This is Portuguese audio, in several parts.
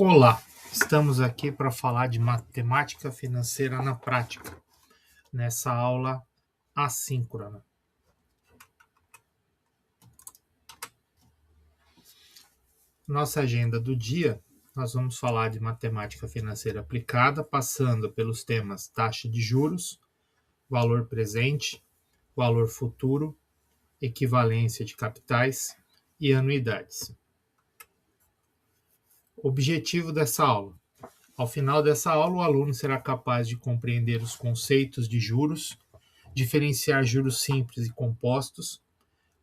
Olá, estamos aqui para falar de matemática financeira na prática, nessa aula assíncrona. Nossa agenda do dia, nós vamos falar de matemática financeira aplicada, passando pelos temas taxa de juros, valor presente, valor futuro, equivalência de capitais e anuidades. Objetivo dessa aula. Ao final dessa aula, o aluno será capaz de compreender os conceitos de juros, diferenciar juros simples e compostos,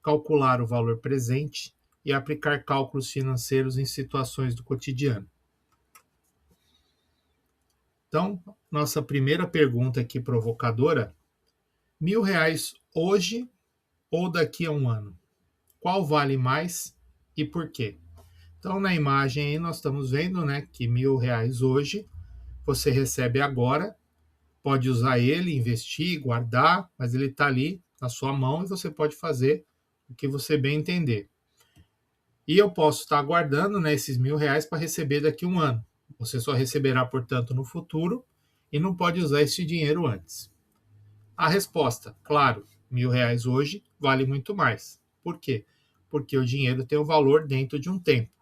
calcular o valor presente e aplicar cálculos financeiros em situações do cotidiano. Então, nossa primeira pergunta aqui provocadora: R$ 1.000 hoje ou daqui a um ano? Qual vale mais e por quê? Então, na imagem aí nós estamos vendo, que R$ 1.000 hoje você recebe agora, pode usar ele, investir, guardar, mas ele está ali na sua mão e você pode fazer o que você bem entender. E eu posso estar guardando, esses R$ 1.000 para receber daqui a um ano. Você só receberá, portanto, no futuro e não pode usar esse dinheiro antes. A resposta, claro, R$ 1.000 hoje vale muito mais. Por quê? Porque o dinheiro tem um valor dentro de um tempo.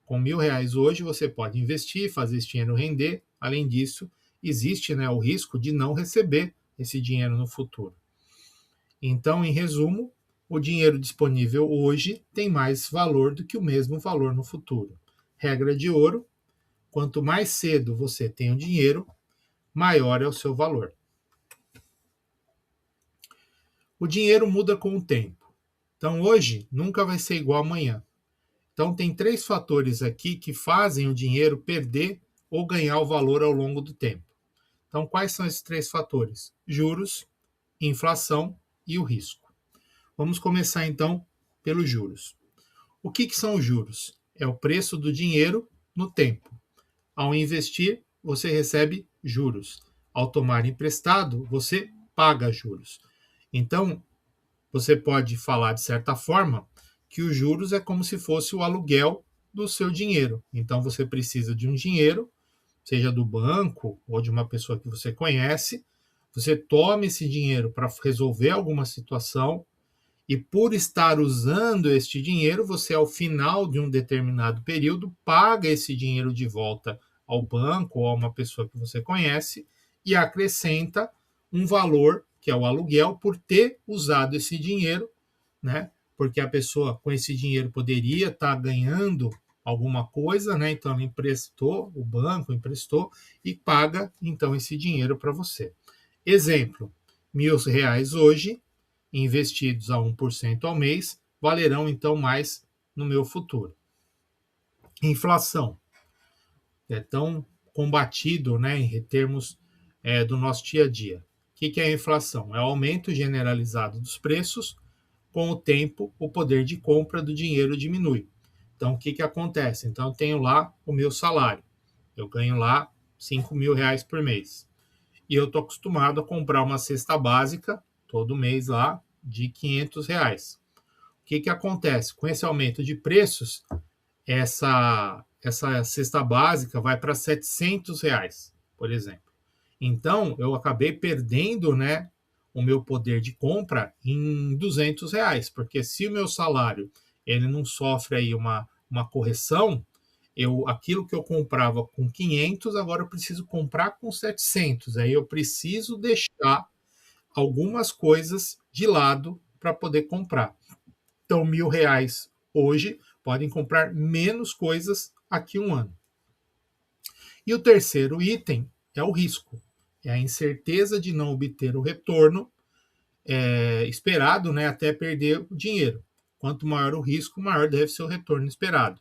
Com R$ 1.000 hoje você pode investir, fazer esse dinheiro render. Além disso, existe o risco de não receber esse dinheiro no futuro. Então, em resumo, o dinheiro disponível hoje tem mais valor do que o mesmo valor no futuro. Regra de ouro: quanto mais cedo você tem o dinheiro, maior é o seu valor. O dinheiro muda com o tempo. Então, hoje nunca vai ser igual amanhã. Então, tem 3 fatores aqui que fazem o dinheiro perder ou ganhar o valor ao longo do tempo. Então, quais são esses 3 fatores? Juros, inflação e o risco. Vamos começar, então, pelos juros. O que são os juros? É o preço do dinheiro no tempo. Ao investir, você recebe juros. Ao tomar emprestado, você paga juros. Então, você pode falar, de certa forma, que os juros é como se fosse o aluguel do seu dinheiro. Então, você precisa de um dinheiro, seja do banco ou de uma pessoa que você conhece, você toma esse dinheiro para resolver alguma situação e, por estar usando este dinheiro, você, ao final de um determinado período, paga esse dinheiro de volta ao banco ou a uma pessoa que você conhece e acrescenta um valor, que é o aluguel, por ter usado esse dinheiro, porque a pessoa com esse dinheiro poderia estar ganhando alguma coisa, então ela emprestou, o banco emprestou e paga então esse dinheiro para você. Exemplo: R$ 1.000 hoje, investidos a 1% ao mês, valerão então mais no meu futuro. Inflação. É tão combatido, em termos do nosso dia a dia. O que é a inflação? É o aumento generalizado dos preços. Com o tempo, o poder de compra do dinheiro diminui. Então, o que acontece? Então, eu tenho lá o meu salário. Eu ganho lá R$ 5.000 por mês. E eu estou acostumado a comprar uma cesta básica todo mês lá de R$ 500. O que acontece? Com esse aumento de preços, essa cesta básica vai para R$ 700, por exemplo. Então, eu acabei perdendo, o meu poder de compra em R$ 200, porque se o meu salário ele não sofre aí uma correção, aquilo que eu comprava com 500, agora eu preciso comprar com 700. Aí eu preciso deixar algumas coisas de lado para poder comprar. Então, R$ 1.000 hoje podem comprar menos coisas aqui um ano. E o terceiro item é o risco. É a incerteza de não obter o retorno esperado, até perder o dinheiro. Quanto maior o risco, maior deve ser o retorno esperado.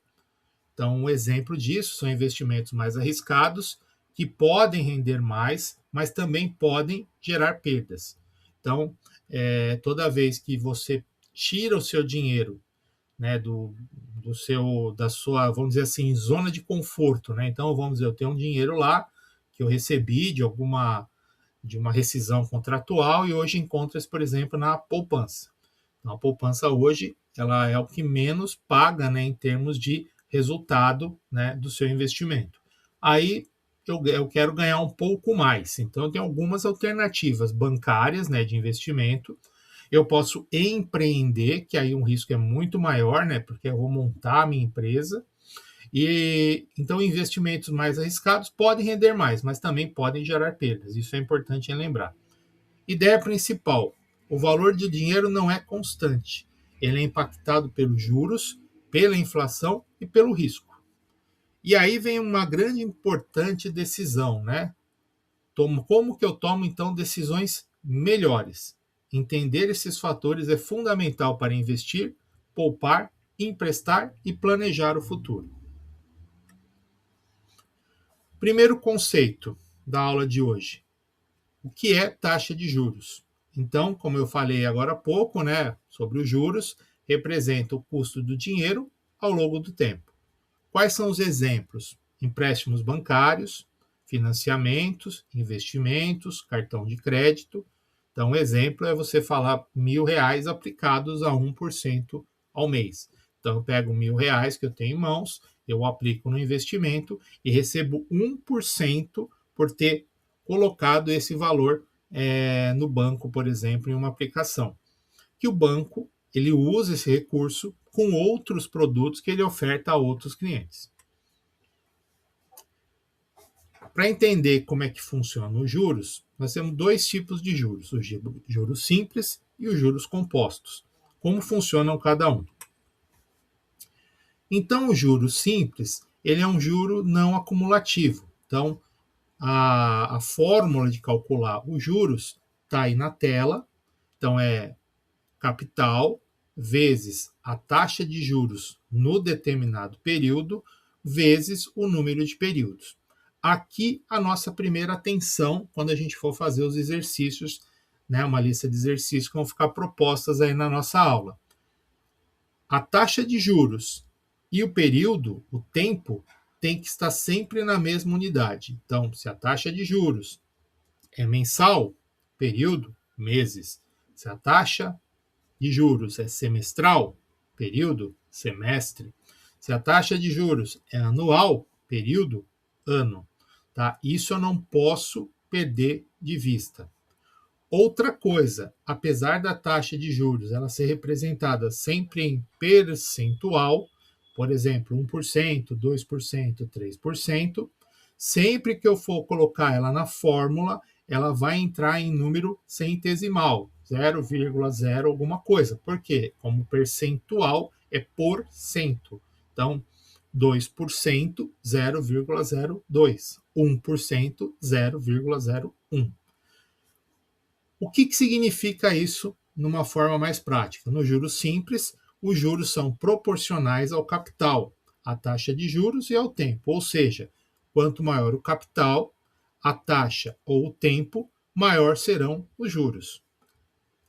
Então, um exemplo disso são investimentos mais arriscados, que podem render mais, mas também podem gerar perdas. Então, toda vez que você tira o seu dinheiro, da sua, vamos dizer assim, zona de conforto, Então, vamos dizer, eu tenho um dinheiro lá que eu recebi de uma rescisão contratual e hoje encontra-se, por exemplo, na poupança. Então, a poupança hoje ela é o que menos paga, em termos de resultado, do seu investimento. aí eu quero ganhar um pouco mais. Então, tem algumas alternativas bancárias, né, de investimento. Eu posso empreender, que aí um risco é muito maior, né, porque eu vou montar a minha empresa. E então investimentos mais arriscados podem render mais, mas também podem gerar perdas. Isso é importante lembrar. Ideia principal: o valor do dinheiro não é constante. Ele é impactado pelos juros, pela inflação e pelo risco. E aí vem uma grande e importante decisão, né? Como que eu tomo então decisões melhores? Entender esses fatores é fundamental para investir, poupar, emprestar e planejar o futuro. Primeiro conceito da aula de hoje: o que é taxa de juros? Então, como eu falei agora há pouco, né, sobre os juros, representa o custo do dinheiro ao longo do tempo. Quais são os exemplos? Empréstimos bancários, financiamentos, investimentos, cartão de crédito. Então, um exemplo é você falar R$ 1.000 aplicados a 1% ao mês. Então, eu pego R$ 1.000 que eu tenho em mãos, eu aplico no investimento e recebo 1% por ter colocado esse valor no banco, por exemplo, em uma aplicação. Que o banco ele usa esse recurso com outros produtos que ele oferta a outros clientes. Para entender como é que funcionam os juros, nós temos dois tipos de juros: os juros simples e os juros compostos. Como funcionam cada um? Então, o juro simples ele é um juro não acumulativo. Então, a fórmula de calcular os juros está aí na tela. Então, é capital vezes a taxa de juros no determinado período vezes o número de períodos. Aqui a nossa primeira atenção quando a gente for fazer os exercícios, né, uma lista de exercícios que vão ficar propostas aí na nossa aula. A taxa de juros e o período, o tempo, tem que estar sempre na mesma unidade. Então, se a taxa de juros é mensal, período, meses. Se a taxa de juros é semestral, período, semestre. Se a taxa de juros é anual, período, ano. Tá? Isso eu não posso perder de vista. Outra coisa, apesar da taxa de juros ela ser representada sempre em percentual, por exemplo, 1%, 2%, 3%, sempre que eu for colocar ela na fórmula, ela vai entrar em número centesimal, 0,0 alguma coisa. Por quê? Como percentual é por cento. Então, 2%, 0,02. 1%, 0,01. O que significa isso numa forma mais prática? No juros simples, os juros são proporcionais ao capital, à taxa de juros e ao tempo. Ou seja, quanto maior o capital, a taxa ou o tempo, maior serão os juros.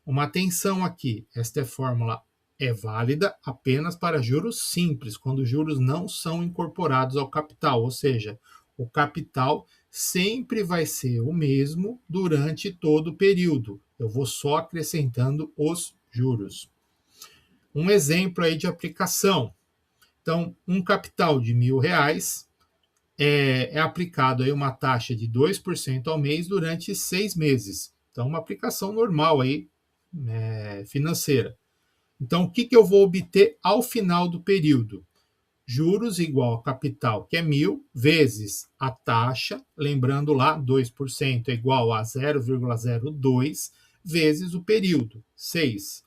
Uma atenção aqui, esta fórmula é válida apenas para juros simples, quando os juros não são incorporados ao capital, ou seja, o capital sempre vai ser o mesmo durante todo o período. Eu vou só acrescentando os juros. Um exemplo aí de aplicação. Então, um capital de R$ 1.000 é aplicado aí uma taxa de 2% ao mês durante 6 meses. Então, uma aplicação normal aí, financeira. Então, o que eu vou obter ao final do período? Juros igual a capital, que é 1.000, vezes a taxa, lembrando lá, 2% é igual a 0,02, vezes o período, 6.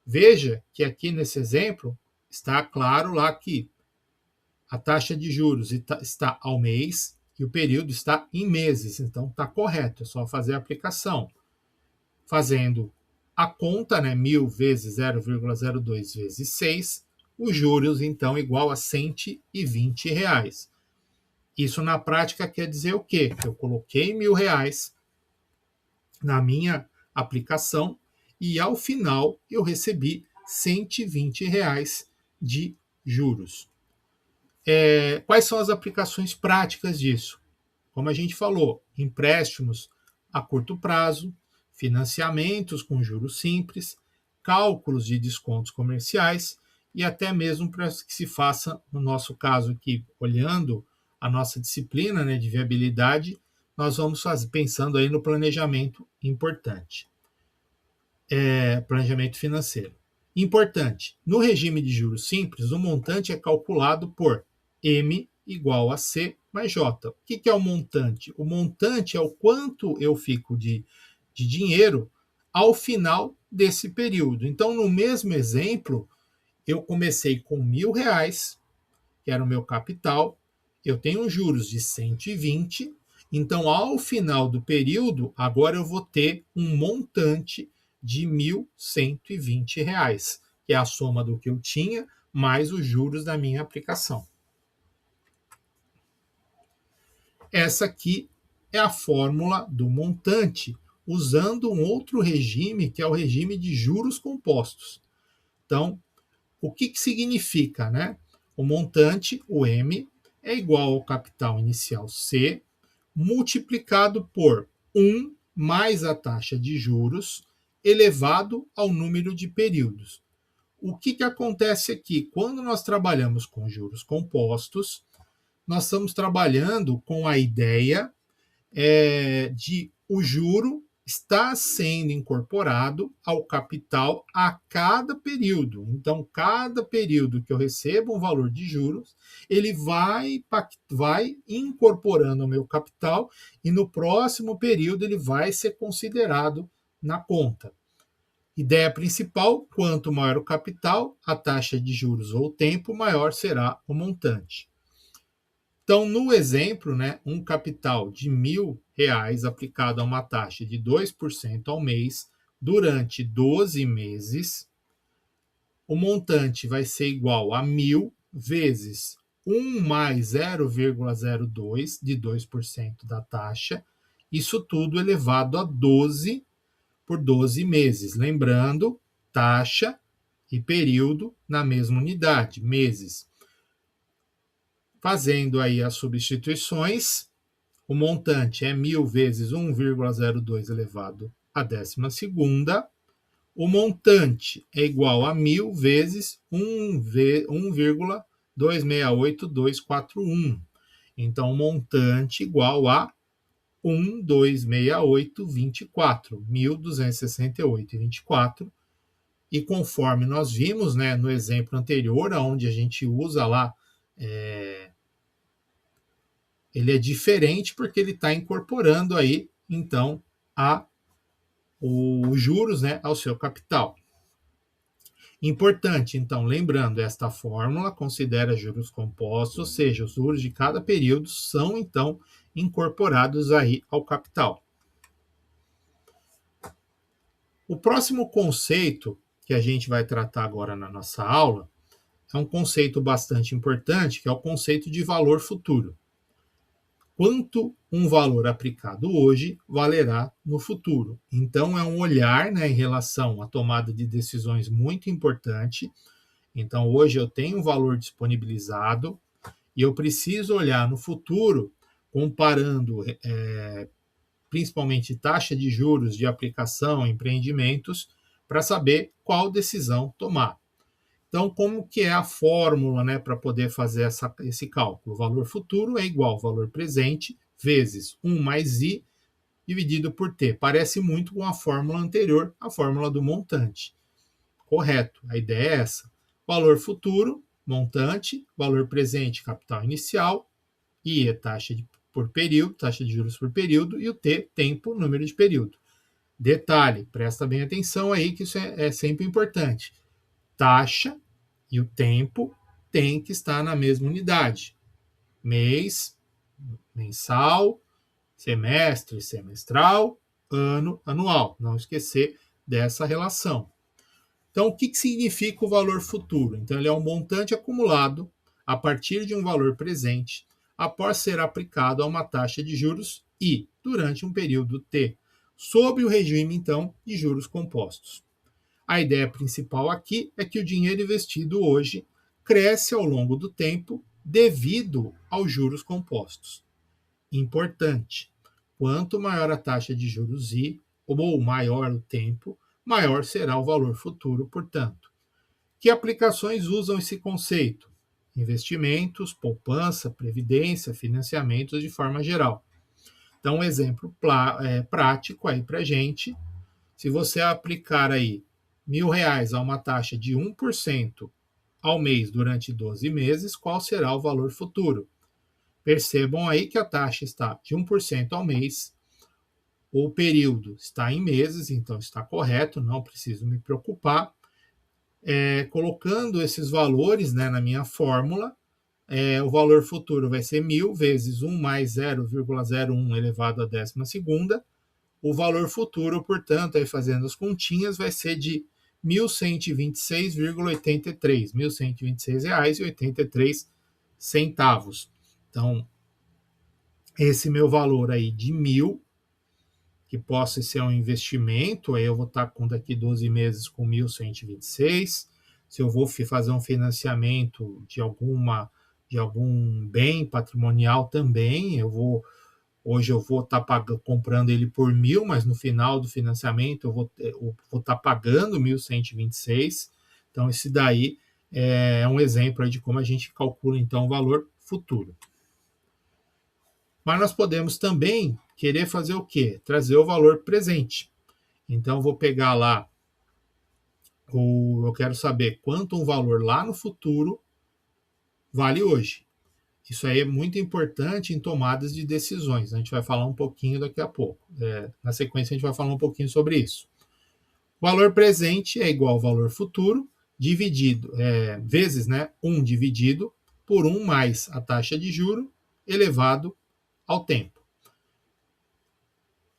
Veja que aqui nesse exemplo, está claro lá que a taxa de juros está ao mês e o período está em meses, então está correto, é só fazer a aplicação. Fazendo a conta, né, 1.000 vezes 0,02 vezes 6, os juros, então, igual a R$ 120. Isso, na prática, quer dizer o quê? Eu coloquei R$ 1.000 na minha aplicação e, ao final, eu recebi R$ 120 de juros. Quais são as aplicações práticas disso? Como a gente falou, empréstimos a curto prazo, financiamentos com juros simples, cálculos de descontos comerciais e até mesmo para que se faça, no nosso caso aqui, olhando a nossa disciplina, né, de viabilidade, nós vamos pensando aí no planejamento importante, planejamento financeiro. Importante, no regime de juros simples, o montante é calculado por M igual a C mais J. O que é o montante? O montante é o quanto eu fico de dinheiro ao final desse período. Então, no mesmo exemplo, eu comecei com R$1.000, que era o meu capital, eu tenho juros de 120, então ao final do período, agora eu vou ter um montante de R$1.120, que é a soma do que eu tinha mais os juros da minha aplicação. Essa aqui é a fórmula do montante, usando um outro regime, que é o regime de juros compostos. Então, o que significa, né? O montante, o M, é igual ao capital inicial C, multiplicado por 1 mais a taxa de juros, elevado ao número de períodos. O que acontece aqui? Quando nós trabalhamos com juros compostos, nós estamos trabalhando com a ideia de o juro está sendo incorporado ao capital a cada período. Então, cada período que eu recebo um valor de juros, ele vai incorporando ao meu capital e no próximo período ele vai ser considerado na conta. Ideia principal: quanto maior o capital, a taxa de juros ou o tempo, maior será o montante. Então, no exemplo, né, um capital de R$1.000 aplicado a uma taxa de 2% ao mês durante 12 meses, o montante vai ser igual a 1.000 vezes 1 mais 0,02 de 2% da taxa, isso tudo elevado a 12 por 12 meses. Lembrando, taxa e período na mesma unidade, meses. Fazendo aí as substituições, o montante é 1.000 vezes 1,02 elevado à 12ª. O montante é igual a 1.000 vezes 1,268241. Então, o montante igual a 1.268,24, 1.268,24. E conforme nós vimos, né, no exemplo anterior, onde a gente usa lá ele é diferente porque ele está incorporando aí, então, os juros, né, ao seu capital. Importante, então, lembrando, esta fórmula considera juros compostos, ou seja, os juros de cada período são, então, incorporados aí ao capital. O próximo conceito que a gente vai tratar agora na nossa aula é um conceito bastante importante, que é o conceito de valor futuro. Quanto um valor aplicado hoje valerá no futuro. Então, é um olhar, né, em relação à tomada de decisões muito importante. Então, hoje eu tenho um valor disponibilizado e eu preciso olhar no futuro, comparando principalmente taxa de juros de aplicação, empreendimentos, para saber qual decisão tomar. Então, como que é a fórmula, né, para poder fazer esse cálculo? O valor futuro é igual ao valor presente vezes 1 mais I dividido por T. Parece muito com a fórmula anterior, a fórmula do montante. Correto, a ideia é essa. Valor futuro, montante, valor presente, capital inicial, I é taxa por período, taxa de juros por período, e o T, tempo, número de período. Detalhe, presta bem atenção aí que isso é sempre importante. Taxa e o tempo tem que estar na mesma unidade. Mês, mensal, semestre, semestral, ano, anual. Não esquecer dessa relação. Então, o que significa o valor futuro? Então, ele é um montante acumulado a partir de um valor presente após ser aplicado a uma taxa de juros I durante um período T, sob o regime, então, de juros compostos. A ideia principal aqui é que o dinheiro investido hoje cresce ao longo do tempo devido aos juros compostos. Importante, quanto maior a taxa de juros I, ou maior o tempo, maior será o valor futuro, portanto. Que aplicações usam esse conceito? investimentos, poupança, previdência, financiamentos de forma geral. Então, um exemplo prático aí para gente, se você aplicar aí R$ 1.000 a uma taxa de 1% ao mês durante 12 meses, qual será o valor futuro? Percebam aí que a taxa está de 1% ao mês, o período está em meses, então está correto, não preciso me preocupar. Colocando esses valores, né, na minha fórmula, o valor futuro vai ser 1.000 vezes 1 mais 0,01 elevado à 12ª. O valor futuro, portanto, aí fazendo as continhas, vai ser de R$ 1.126,83, R$ 1.126,83. Então, esse meu valor aí de 1.000, que possa ser um investimento, aí eu vou estar com daqui 12 meses com 1.126. Se eu vou fazer um financiamento de algum bem patrimonial também, hoje eu vou estar comprando ele por 1.000, mas no final do financiamento eu vou estar pagando 1.126. Então, esse daí é um exemplo aí de como a gente calcula então o valor futuro. Mas nós podemos também querer fazer o quê? Trazer o valor presente. Então, eu vou pegar lá, eu quero saber quanto um valor lá no futuro vale hoje. Isso aí é muito importante em tomadas de decisões. A gente vai falar um pouquinho daqui a pouco. Na sequência, a gente vai falar um pouquinho sobre isso. O valor presente é igual ao valor futuro, dividido, vezes 1 dividido por 1 mais a taxa de juro elevado ao tempo.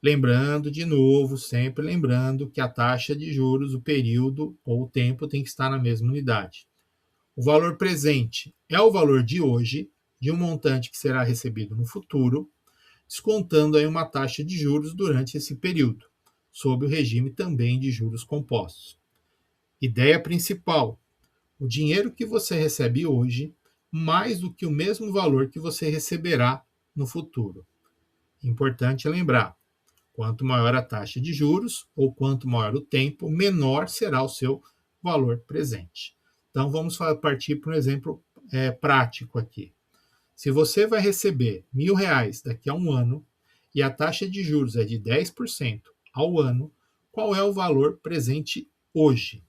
Lembrando, de novo, sempre lembrando que a taxa de juros, o período ou o tempo tem que estar na mesma unidade. O valor presente é o valor de hoje, de um montante que será recebido no futuro, descontando aí uma taxa de juros durante esse período, sob o regime também de juros compostos. Ideia principal: o dinheiro que você recebe hoje, mais do que o mesmo valor que você receberá no futuro. Importante lembrar, quanto maior a taxa de juros, ou quanto maior o tempo, menor será o seu valor presente. Então, vamos partir para um exemplo prático aqui. Se você vai receber R$ 1.000 daqui a um ano, e a taxa de juros é de 10% ao ano, qual é o valor presente hoje?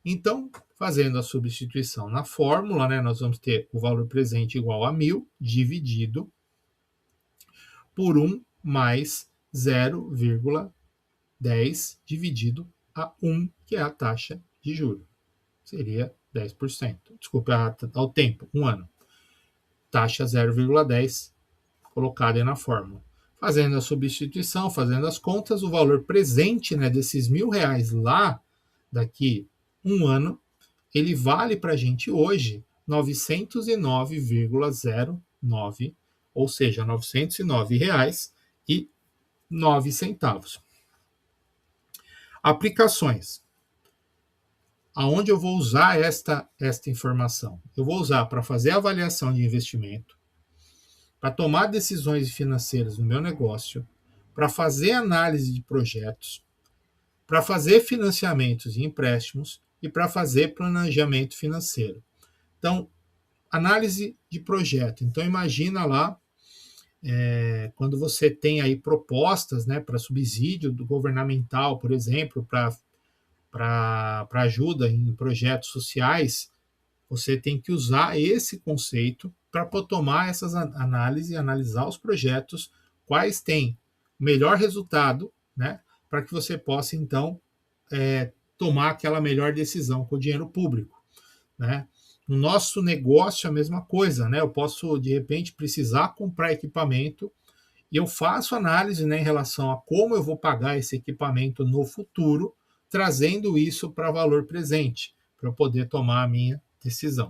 Então, fazendo a substituição na fórmula, nós vamos ter o valor presente igual a 1.000 dividido por 1 mais 0,10 dividido a 1, que é a taxa de juros. Seria 10%. Desculpa, ao tempo, um ano. Taxa 0,10 colocada aí na fórmula. Fazendo a substituição, fazendo as contas, o valor presente desses R$ 1.000 lá, daqui um ano, ele vale para a gente hoje 909,09, ou seja, R$ 909,09. Aplicações. Aonde eu vou usar esta informação? Eu vou usar para fazer avaliação de investimento, para tomar decisões financeiras no meu negócio, para fazer análise de projetos, para fazer financiamentos e empréstimos e para fazer planejamento financeiro. Então, análise de projeto. Então, imagina lá, quando você tem aí propostas para subsídio governamental, por exemplo, para ajuda em projetos sociais, você tem que usar esse conceito para tomar essas análises e analisar os projetos, quais têm o melhor resultado, para que você possa, então, tomar aquela melhor decisão com o dinheiro público. No nosso negócio, a mesma coisa. Eu posso, de repente, precisar comprar equipamento e eu faço análise em relação a como eu vou pagar esse equipamento no futuro, trazendo isso para valor presente, para eu poder tomar a minha decisão.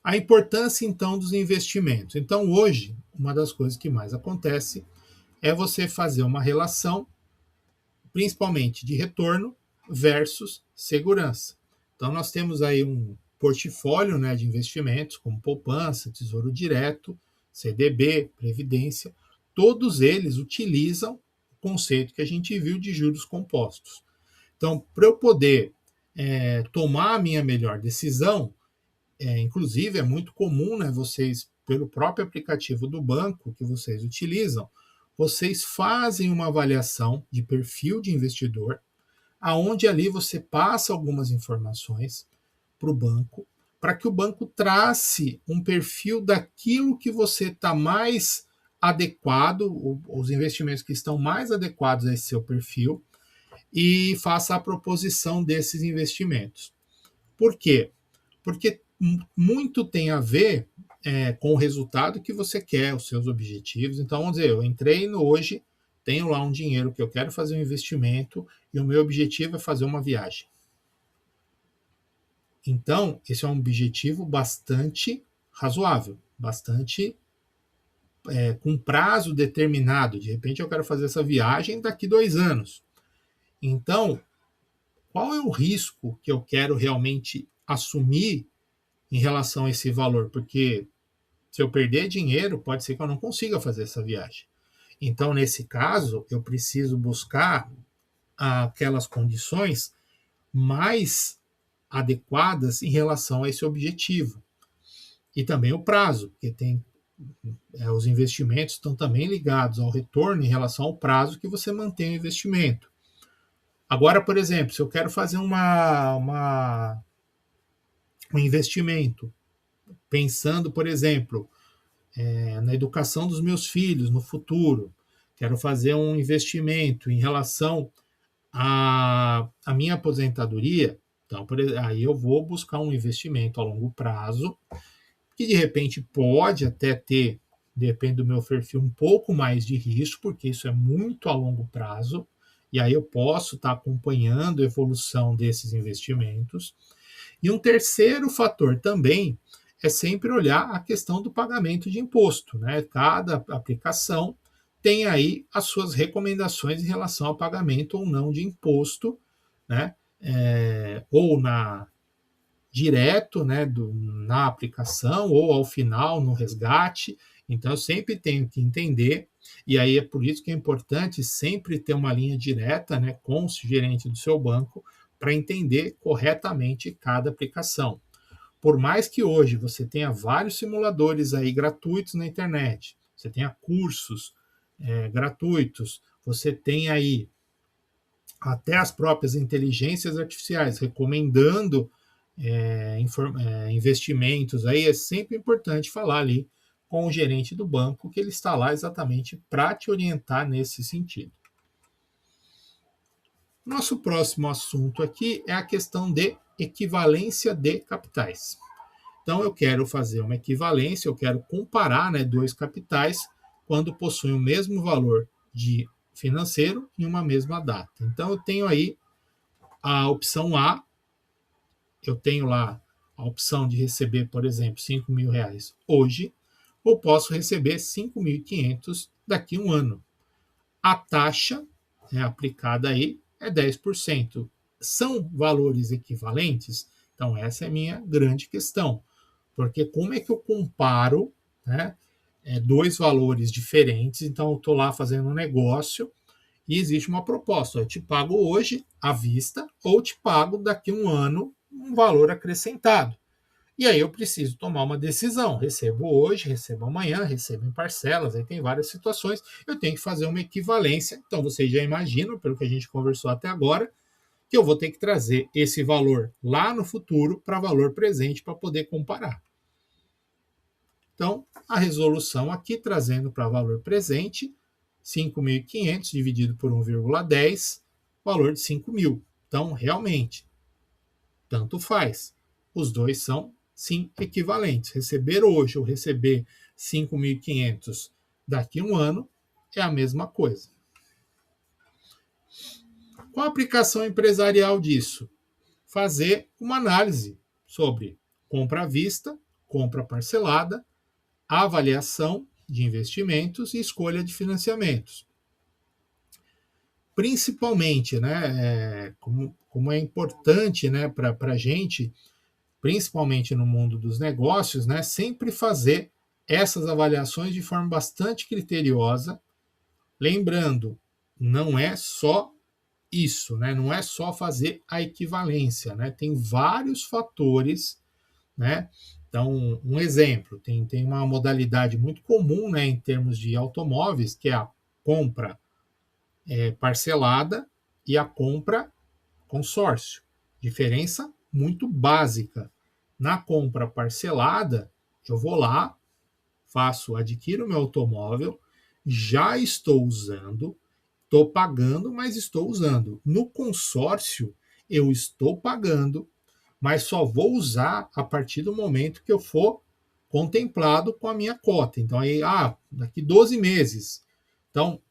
A importância, então, dos investimentos. Então, hoje, uma das coisas que mais acontece é você fazer uma relação, principalmente de retorno versus segurança. Então, nós temos aí um portfólio de investimentos, como poupança, tesouro direto, CDB, previdência. Todos eles utilizam o conceito que a gente viu de juros compostos. Então, para eu poder tomar a minha melhor decisão, inclusive é muito comum, né, vocês, pelo próprio aplicativo do banco que vocês utilizam, vocês fazem uma avaliação de perfil de investidor, aonde ali você passa algumas informações para o banco, para que o banco trace um perfil daquilo que você está mais adequado, os investimentos que estão mais adequados a esse seu perfil, e faça a proposição desses investimentos. Por quê? Porque muito tem a ver com o resultado que você quer, os seus objetivos. Então, vamos dizer, eu entrei no hoje, tenho lá um dinheiro que eu quero fazer um investimento e o meu objetivo é fazer uma viagem. Então, esse é um objetivo bastante razoável, bastante com prazo determinado. De repente, eu quero fazer essa viagem daqui 2 anos. Então, qual é o risco que eu quero realmente assumir em relação a esse valor? Porque se eu perder dinheiro, pode ser que eu não consiga fazer essa viagem. Então, nesse caso, eu preciso buscar aquelas condições mais adequadas em relação a esse objetivo. E também o prazo, porque os investimentos estão também ligados ao retorno em relação ao prazo que você mantém o investimento. Agora, por exemplo, se eu quero fazer um investimento, pensando, por exemplo, na educação dos meus filhos no futuro, quero fazer um investimento em relação à minha aposentadoria, então aí eu vou buscar um investimento a longo prazo, que de repente pode até ter, depende do meu perfil, um pouco mais de risco, porque isso é muito a longo prazo, e aí eu posso estar acompanhando a evolução desses investimentos. E um terceiro fator também é sempre olhar a questão do pagamento de imposto, né? Cada aplicação tem aí as suas recomendações em relação ao pagamento ou não de imposto, né? Ou direto, né, na aplicação, ou ao final no resgate. Então eu sempre tenho que entender, e aí é por isso que é importante sempre ter uma linha direta, né, com o gerente do seu banco, para entender corretamente cada aplicação. Por mais que hoje você tenha vários simuladores aí gratuitos na internet, você tenha cursos gratuitos, você tem aí até as próprias inteligências artificiais recomendando investimentos, aí é sempre importante falar ali com o gerente do banco, que ele está lá exatamente para te orientar nesse sentido. Nosso próximo assunto aqui é a questão de equivalência de capitais. Então, eu quero fazer uma equivalência, eu quero comparar, né, dois capitais quando possuem o mesmo valor de financeiro em uma mesma data. Então, eu tenho aí a opção A, eu tenho lá a opção de receber, por exemplo, R$ 5.000 hoje, ou posso receber 5.500 daqui a um ano. A taxa aplicada aí é 10%. São valores equivalentes? Então, essa é a minha grande questão. Porque como é que eu comparo, né, dois valores diferentes? Então, eu estou lá fazendo um negócio e existe uma proposta. Eu te pago hoje à vista ou te pago daqui a um ano um valor acrescentado. E aí eu preciso tomar uma decisão. Recebo hoje, recebo amanhã, recebo em parcelas, aí tem várias situações. Eu tenho que fazer uma equivalência. Então vocês já imaginam, pelo que a gente conversou até agora, que eu vou ter que trazer esse valor lá no futuro para valor presente para poder comparar. Então, a resolução aqui trazendo para valor presente, 5.500 dividido por 1,10, valor de 5.000. Então, realmente, tanto faz. Os dois são, sim, equivalentes. Receber hoje ou receber 5.500 daqui a um ano é a mesma coisa. Qual a aplicação empresarial disso? Fazer uma análise sobre compra à vista, compra parcelada, avaliação de investimentos e escolha de financiamentos. Principalmente, né, como é importante, né, para a gente, principalmente no mundo dos negócios, né, sempre fazer essas avaliações de forma bastante criteriosa. Lembrando, não é só isso, né? Não é só fazer a equivalência, né? Tem vários fatores, né? Então, um exemplo, tem uma modalidade muito comum, né, em termos de automóveis, que é a compra parcelada e a compra consórcio. Diferença muito básica. Na compra parcelada, eu vou lá, adquiro meu automóvel, já estou usando, estou pagando, mas estou usando. No consórcio, eu estou pagando, mas só vou usar a partir do momento que eu for contemplado com a minha cota. Então, aí, daqui 12 meses. Então,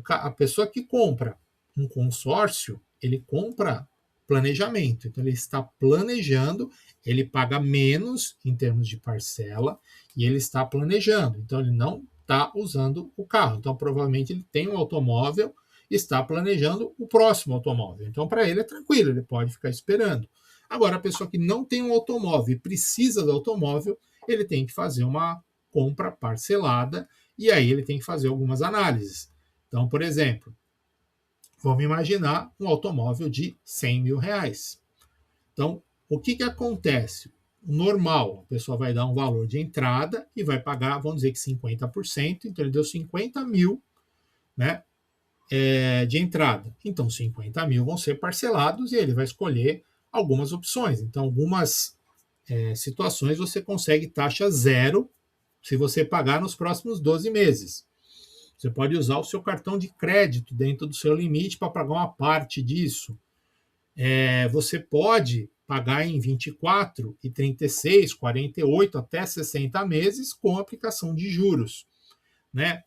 a pessoa que compra um consórcio, ele compra planejamento. Então, ele está planejando, ele paga menos em termos de parcela e ele está planejando. Então, ele não está usando o carro. Então, provavelmente, ele tem um automóvel e está planejando o próximo automóvel. Então, para ele é tranquilo, ele pode ficar esperando. Agora, a pessoa que não tem um automóvel e precisa do automóvel, ele tem que fazer uma compra parcelada e aí ele tem que fazer algumas análises. Então, por exemplo, vamos imaginar um automóvel de 100 mil reais. Então, o que acontece? O normal, a pessoa vai dar um valor de entrada e vai pagar, vamos dizer que 50%, então ele deu 50 mil, né, de entrada. Então, 50 mil vão ser parcelados e ele vai escolher algumas opções. Então, algumas situações você consegue taxa zero se você pagar nos próximos 12 meses. Você pode usar o seu cartão de crédito dentro do seu limite para pagar uma parte disso. Você pode pagar em 24 e 36, 48 até 60 meses com aplicação de juros, né?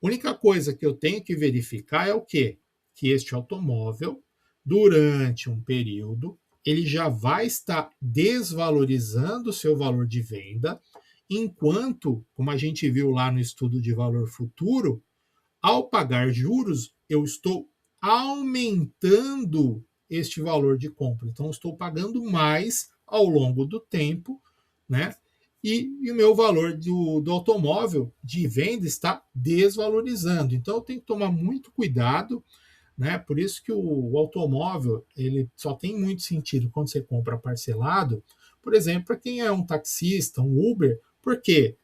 A única coisa que eu tenho que verificar é o quê? Que este automóvel, durante um período, ele já vai estar desvalorizando o seu valor de venda, enquanto, como a gente viu lá no estudo de valor futuro, ao pagar juros, eu estou aumentando este valor de compra. Então, estou pagando mais ao longo do tempo, né? E o meu valor do automóvel de venda está desvalorizando. Então, eu tenho que tomar muito cuidado, né? Por isso que o automóvel ele só tem muito sentido quando você compra parcelado. Por exemplo, para quem é um taxista, um Uber, por quê?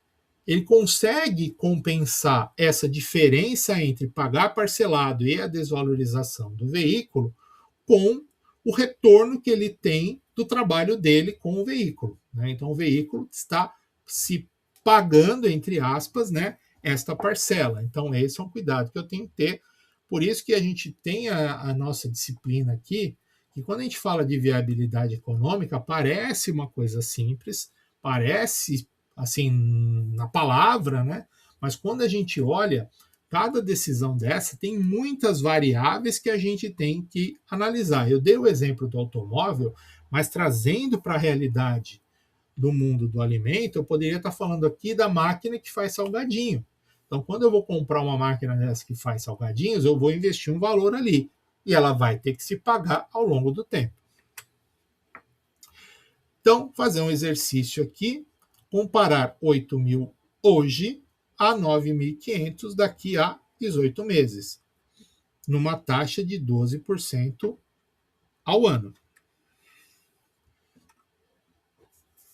Ele consegue compensar essa diferença entre pagar parcelado e a desvalorização do veículo com o retorno que ele tem do trabalho dele com o veículo, né? Então o veículo está se pagando, entre aspas, né, esta parcela. Então esse é um cuidado que eu tenho que ter. Por isso que a gente tem a nossa disciplina aqui, que quando a gente fala de viabilidade econômica, parece uma coisa simples, parece assim na palavra, né? Mas quando a gente olha, cada decisão dessa tem muitas variáveis que a gente tem que analisar. Eu dei o exemplo do automóvel, mas trazendo para a realidade do mundo do alimento, eu poderia estar falando aqui da máquina que faz salgadinho. Então, quando eu vou comprar uma máquina dessa que faz salgadinhos, eu vou investir um valor ali. E ela vai ter que se pagar ao longo do tempo. Então, fazer um exercício aqui, comparar 8 mil hoje a 9.500 daqui a 18 meses, numa taxa de 12% ao ano.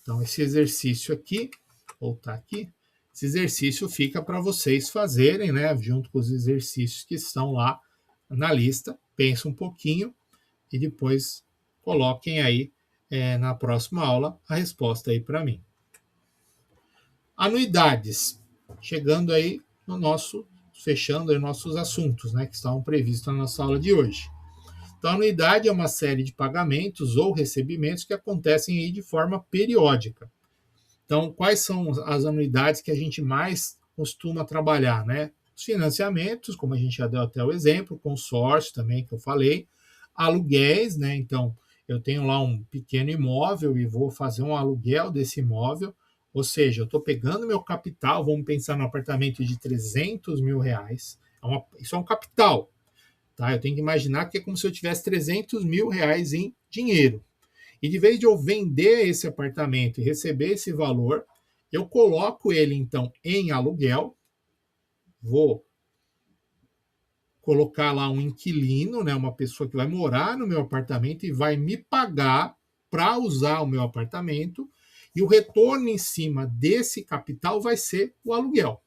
Então, esse exercício aqui, vou voltar aqui, esse exercício fica para vocês fazerem, né, junto com os exercícios que estão lá na lista. Pensa um pouquinho e depois coloquem aí na próxima aula a resposta aí para mim. Anuidades, chegando aí no nosso, fechando aí nossos assuntos, né, que estavam previstos na nossa aula de hoje. Então, a anuidade é uma série de pagamentos ou recebimentos que acontecem aí de forma periódica. Então, quais são as anuidades que a gente mais costuma trabalhar, né? Os financiamentos, como a gente já deu até o exemplo, consórcio também, que eu falei, aluguéis, né? Então, eu tenho lá um pequeno imóvel e vou fazer um aluguel desse imóvel, ou seja, eu estou pegando meu capital, vamos pensar no apartamento de 300 mil reais, isso é um capital, tá? Eu tenho que imaginar que é como se eu tivesse 300 mil reais em dinheiro. E de vez de eu vender esse apartamento e receber esse valor, eu coloco ele então em aluguel, vou colocar lá um inquilino, né, uma pessoa que vai morar no meu apartamento e vai me pagar para usar o meu apartamento, e o retorno em cima desse capital vai ser o aluguel.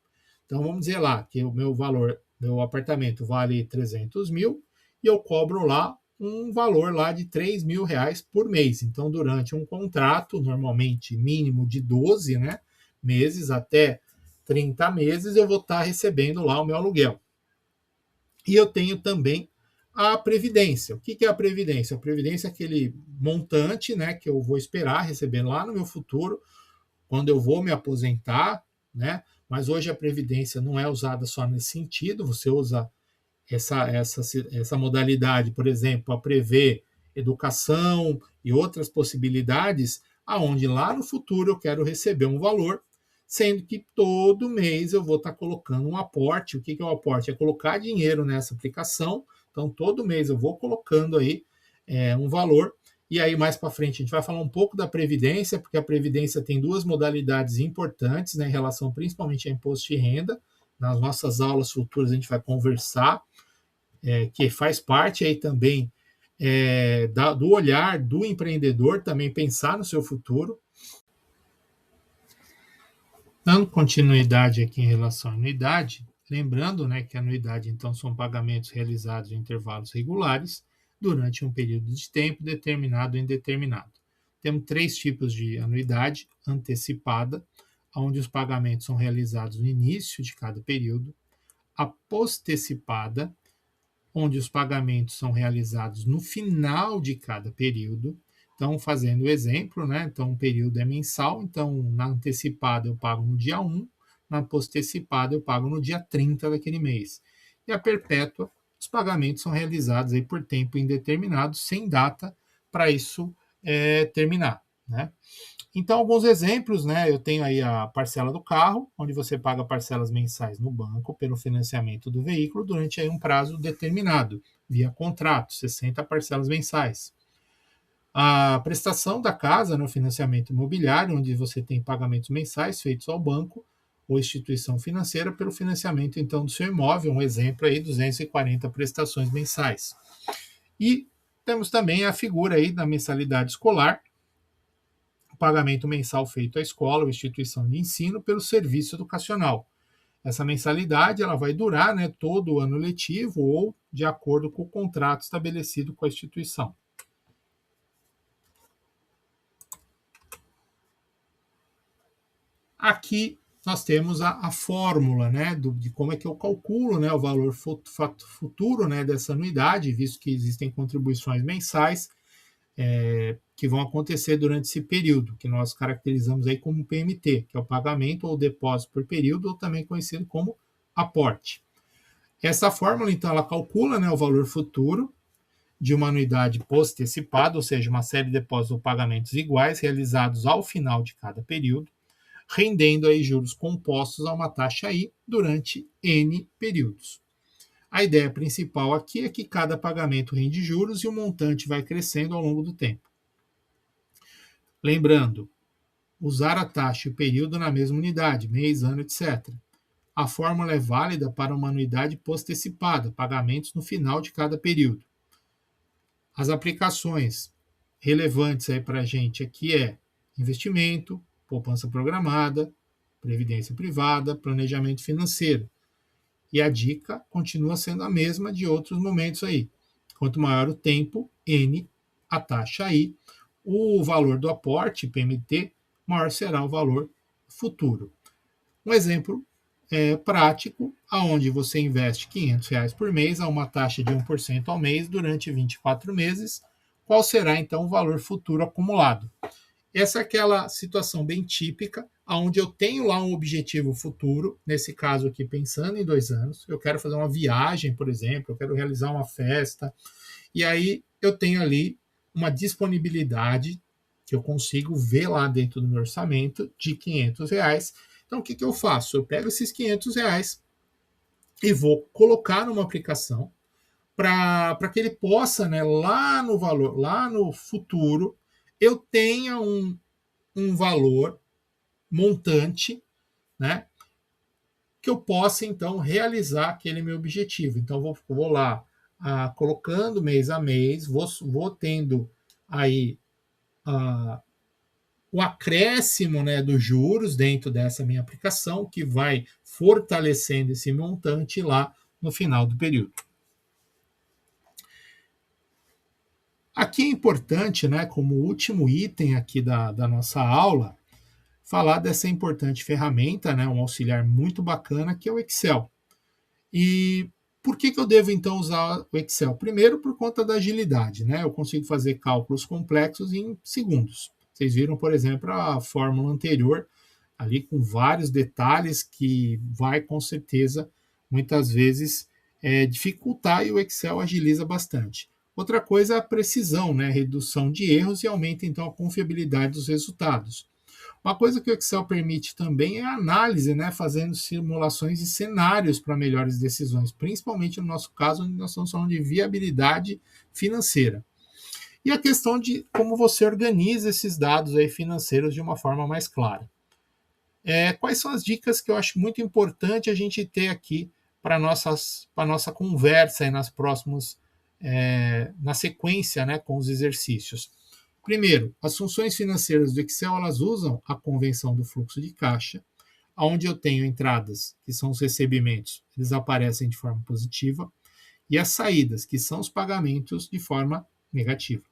Então vamos dizer lá que o meu valor, meu apartamento vale 300 mil e eu cobro lá um valor lá de 3 mil reais por mês. Então durante um contrato, normalmente mínimo de 12, né, meses até 30 meses, eu vou estar recebendo lá o meu aluguel. E eu tenho também a previdência. O que é a previdência? A previdência é aquele montante, né, que eu vou esperar receber lá no meu futuro, quando eu vou me aposentar, né? Mas hoje a previdência não é usada só nesse sentido. Você usa essa modalidade, por exemplo, para prever educação e outras possibilidades, aonde lá no futuro eu quero receber um valor, sendo que todo mês eu vou estar colocando um aporte. O que é o aporte? É colocar dinheiro nessa aplicação. Então, todo mês eu vou colocando aí um valor. E aí, mais para frente, a gente vai falar um pouco da Previdência, porque a Previdência tem duas modalidades importantes, né, em relação principalmente a imposto de renda. Nas nossas aulas futuras, a gente vai conversar, que faz parte aí também do olhar do empreendedor, também pensar no seu futuro. Dando continuidade aqui em relação à anuidade, lembrando, né, que a anuidade, então, são pagamentos realizados em intervalos regulares durante um período de tempo determinado ou indeterminado. Temos três tipos de anuidade: antecipada, onde os pagamentos são realizados no início de cada período; a postecipada, onde os pagamentos são realizados no final de cada período. Então, fazendo o exemplo, né? Então, um período é mensal, então na antecipada eu pago no dia 1, na postecipada eu pago no dia 30 daquele mês. E a perpétua, os pagamentos são realizados aí por tempo indeterminado, sem data para isso terminar, né? Então, alguns exemplos, né? Eu tenho aí a parcela do carro, onde você paga parcelas mensais no banco pelo financiamento do veículo durante aí um prazo determinado, via contrato, 60 parcelas mensais. A prestação da casa no financiamento imobiliário, onde você tem pagamentos mensais feitos ao banco ou instituição financeira pelo financiamento então do seu imóvel, um exemplo aí, 240 prestações mensais. E temos também a figura aí da mensalidade escolar, pagamento mensal feito à escola ou instituição de ensino pelo serviço educacional. Essa mensalidade ela vai durar, né, todo o ano letivo ou de acordo com o contrato estabelecido com a instituição. Aqui nós temos a fórmula, né, de como é que eu calculo, né, o valor futuro, né, dessa anuidade, visto que existem contribuições mensais que vão acontecer durante esse período, que nós caracterizamos aí como PMT, que é o pagamento ou depósito por período, ou também conhecido como aporte. Essa fórmula, então, ela calcula, né, o valor futuro de uma anuidade postecipada, ou seja, uma série de depósitos ou pagamentos iguais realizados ao final de cada período, rendendo aí juros compostos a uma taxa I durante N períodos. A ideia principal aqui é que cada pagamento rende juros e o montante vai crescendo ao longo do tempo. Lembrando, usar a taxa e o período na mesma unidade, mês, ano, etc. A fórmula é válida para uma anuidade postecipada, pagamentos no final de cada período. As aplicações relevantes aí para a gente aqui é investimento, poupança programada, previdência privada, planejamento financeiro. E a dica continua sendo a mesma de outros momentos aí. Quanto maior o tempo, N, a taxa I, o valor do aporte, PMT, maior será o valor futuro. Um exemplo prático, onde você investe R$500 por mês a uma taxa de 1% ao mês durante 24 meses. Qual será, então, o valor futuro acumulado? Essa é aquela situação bem típica, onde eu tenho lá um objetivo futuro, nesse caso aqui pensando em 2 anos, eu quero fazer uma viagem, por exemplo, eu quero realizar uma festa, e aí eu tenho ali uma disponibilidade que eu consigo ver lá dentro do meu orçamento de R$500. Então o que eu faço? Eu pego esses R$500 e vou colocar numa aplicação para que ele possa, né, lá no valor, lá no futuro, eu tenha um valor montante, né, que eu possa, então, realizar aquele meu objetivo. Então, vou lá colocando mês a mês, vou tendo aí o acréscimo, né, dos juros dentro dessa minha aplicação, que vai fortalecendo esse montante lá no final do período. Aqui é importante, né, como último item aqui da nossa aula, falar dessa importante ferramenta, né, um auxiliar muito bacana, que é o Excel. E por que eu devo, então, usar o Excel? Primeiro, por conta da agilidade, né? Eu consigo fazer cálculos complexos em segundos. Vocês viram, por exemplo, a fórmula anterior, ali com vários detalhes que vai, com certeza, muitas vezes, dificultar, e o Excel agiliza bastante. Outra coisa é a precisão, né? Redução de erros, e aumenta, então, a confiabilidade dos resultados. Uma coisa que o Excel permite também é a análise, né, fazendo simulações e cenários para melhores decisões, principalmente no nosso caso, onde nós estamos falando de viabilidade financeira. E a questão de como você organiza esses dados aí financeiros de uma forma mais clara. Quais são as dicas que eu acho muito importante a gente ter aqui para a nossa conversa aí nas próximas, na sequência, né, com os exercícios? Primeiro, as funções financeiras do Excel, elas usam a convenção do fluxo de caixa, onde eu tenho entradas, que são os recebimentos, eles aparecem de forma positiva, e as saídas, que são os pagamentos, de forma negativa.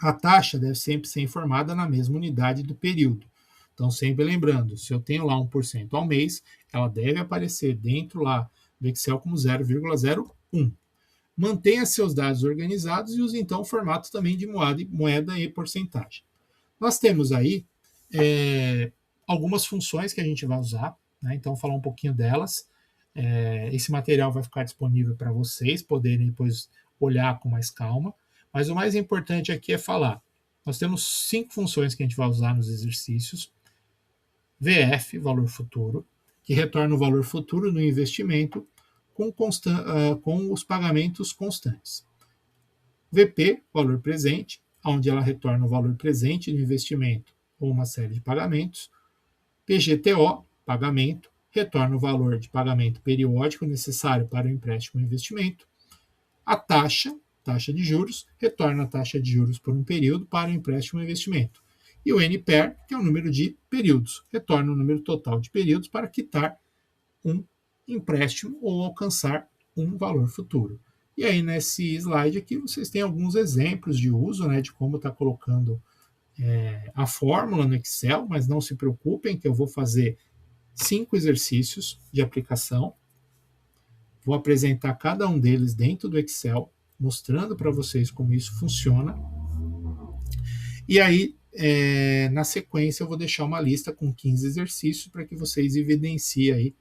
A taxa deve sempre ser informada na mesma unidade do período. Então, sempre lembrando, se eu tenho lá 1% ao mês, ela deve aparecer dentro lá do Excel como 0,01. Mantenha seus dados organizados e use então o formato também de moeda e porcentagem. Nós temos aí algumas funções que a gente vai usar, né? Então, vou falar um pouquinho delas. Esse material vai ficar disponível para vocês poderem depois olhar com mais calma. Mas o mais importante aqui é falar. Nós temos 5 funções que a gente vai usar nos exercícios. VF, valor futuro, que retorna o valor futuro no investimento com os pagamentos constantes. VP, valor presente, onde ela retorna o valor presente do investimento ou uma série de pagamentos. PGTO, pagamento, retorna o valor de pagamento periódico necessário para o empréstimo ou investimento. A taxa de juros, retorna a taxa de juros por um período para o empréstimo ou investimento. E o NPER, que é o número de períodos, retorna o número total de períodos para quitar um empréstimo ou alcançar um valor futuro. E aí, nesse slide aqui, vocês têm alguns exemplos de uso, né, de como está colocando a fórmula no Excel, mas não se preocupem que eu vou fazer 5 exercícios de aplicação. Vou apresentar cada um deles dentro do Excel, mostrando para vocês como isso funciona. E aí, na sequência, eu vou deixar uma lista com 15 exercícios para que vocês evidenciem aí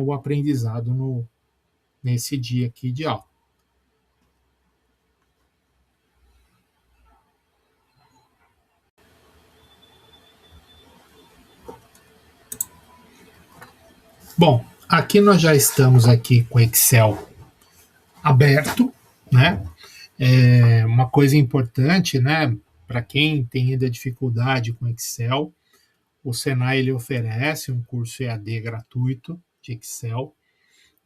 o aprendizado nesse dia aqui de aula. Bom, aqui nós já estamos aqui com o Excel aberto, né? Uma coisa importante, né? Para quem tem ainda dificuldade com Excel, o Senai ele oferece um curso EAD gratuito de Excel.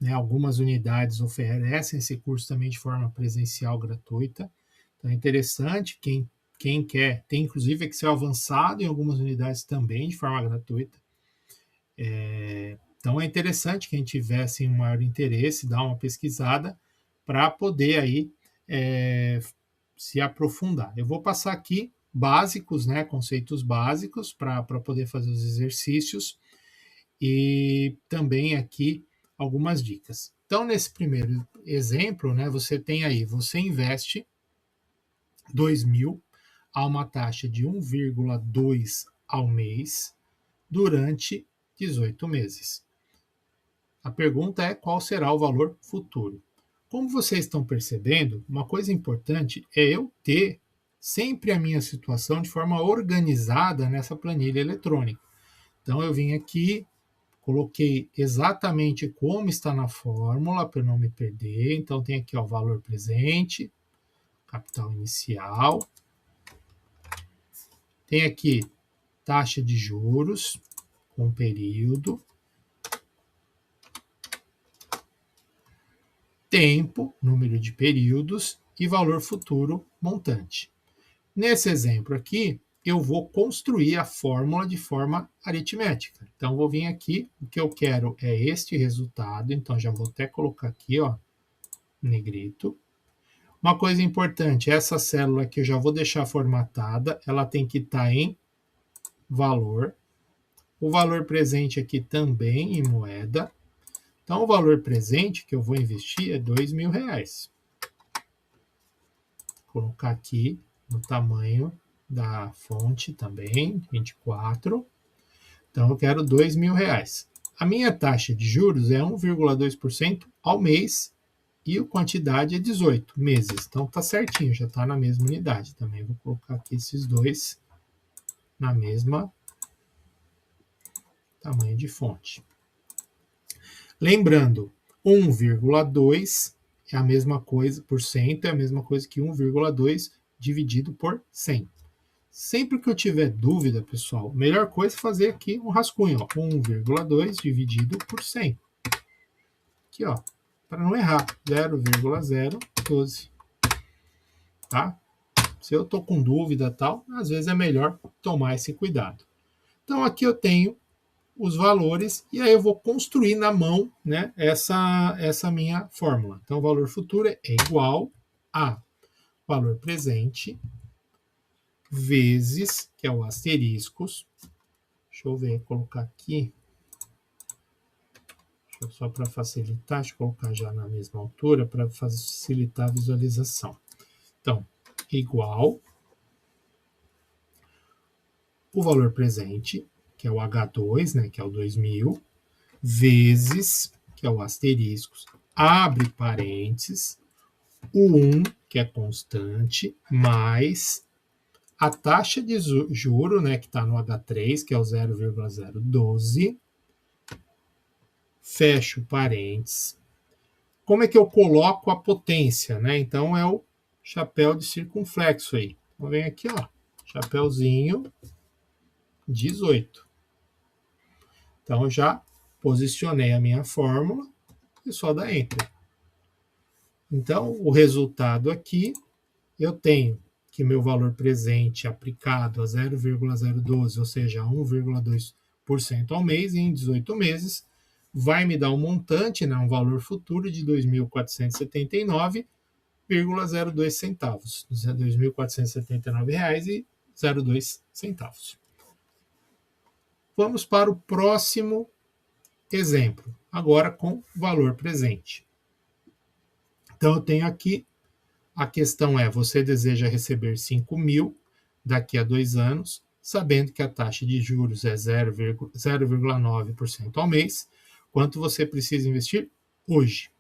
Né? Algumas unidades oferecem esse curso também de forma presencial gratuita. Então é interessante, quem quer, tem inclusive Excel avançado em algumas unidades também de forma gratuita. Então é interessante quem tivesse um maior interesse, dar uma pesquisada para poder aí se aprofundar. Eu vou passar aqui básicos, né, conceitos básicos para poder fazer os exercícios e também aqui algumas dicas. Então, nesse primeiro exemplo, né, você tem aí, você investe 2.000 a uma taxa de 1,2 ao mês durante 18 meses. A pergunta é qual será o valor futuro. Como vocês estão percebendo, uma coisa importante é eu ter sempre a minha situação de forma organizada nessa planilha eletrônica. Então, eu vim aqui, coloquei exatamente como está na fórmula, para não me perder. Então, tem aqui o valor presente, capital inicial. Tem aqui taxa de juros com período. tempo, número de períodos e valor futuro, montante. Nesse exemplo aqui, eu vou construir a fórmula de forma aritmética. Então, vou vir aqui, o que eu quero é este resultado, então já vou até colocar aqui, ó, negrito. Uma coisa importante, essa célula aqui eu já vou deixar formatada, ela tem que estar em valor. O valor presente aqui também em moeda. Então, o valor presente que eu vou investir é R$2.000. Vou colocar aqui no tamanho da fonte também, 24. Então, eu quero R$2.000. A minha taxa de juros é 1,2% ao mês e a quantidade é 18 meses. Então, tá certinho, já está na mesma unidade. Também vou colocar aqui esses dois na mesma tamanho de fonte. Lembrando, 1,2 é a mesma coisa, por cento é a mesma coisa que 1,2 dividido por 100. Sempre que eu tiver dúvida, pessoal, melhor coisa é fazer aqui um rascunho, 1,2 dividido por 100. Aqui, ó, para não errar, 0,012. Tá? Se eu estou com dúvida tal, às vezes é melhor tomar esse cuidado. Então aqui eu tenho os valores e aí eu vou construir na mão, né, essa minha fórmula. Então o valor futuro é igual a valor presente vezes, que é o asteriscos. Deixa eu ver, colocar aqui. Só para facilitar, deixa eu colocar já na mesma altura para facilitar a visualização. Então, igual o valor presente, que é o H2, né, que é o 2.000, vezes, que é o asteriscos, abre parênteses, o 1, que é constante, mais a taxa de juro, né, que está no H3, que é o 0,012, fecho parênteses. Como é que eu coloco a potência, né? Então é o chapéu de circunflexo aí. Então vem aqui, ó, chapéuzinho 18. Então eu já posicionei a minha fórmula e só dá Enter. Então o resultado aqui, eu tenho que meu valor presente aplicado a 0,012, ou seja, 1,2% ao mês, em 18 meses, vai me dar um montante, né, um valor futuro de R$ 2.479,02 centavos, R$ 2.479,02 centavos. Vamos para o próximo exemplo, agora com valor presente. Então eu tenho aqui, a questão é, você deseja receber 5.000 daqui a 2 anos, sabendo que a taxa de juros é 0,9% ao mês, quanto você precisa investir hoje.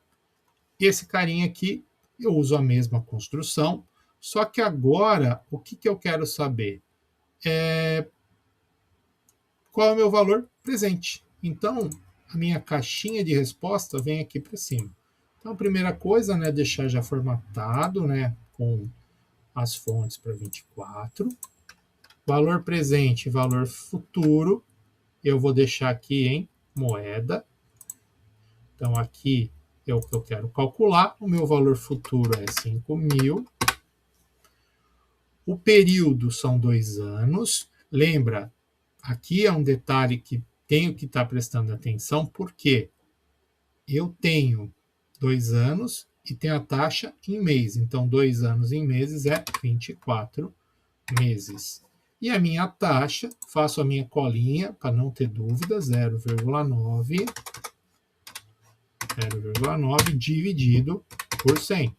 Esse carinha aqui, eu uso a mesma construção, só que agora, o que eu quero saber? Qual é o meu valor presente? Então, a minha caixinha de resposta vem aqui para cima. Então, a primeira coisa, né, deixar já formatado, né, com as fontes para 24. Valor presente, valor futuro, eu vou deixar aqui em moeda. Então, aqui é o que eu quero calcular. O meu valor futuro é 5.000. O período são 2 anos. Lembra, aqui é um detalhe que tenho que estar prestando atenção, porque eu tenho 2 anos e tenho a taxa em mês. Então, 2 anos em meses é 24 meses. E a minha taxa, faço a minha colinha para não ter dúvida, 0,9 dividido por 100.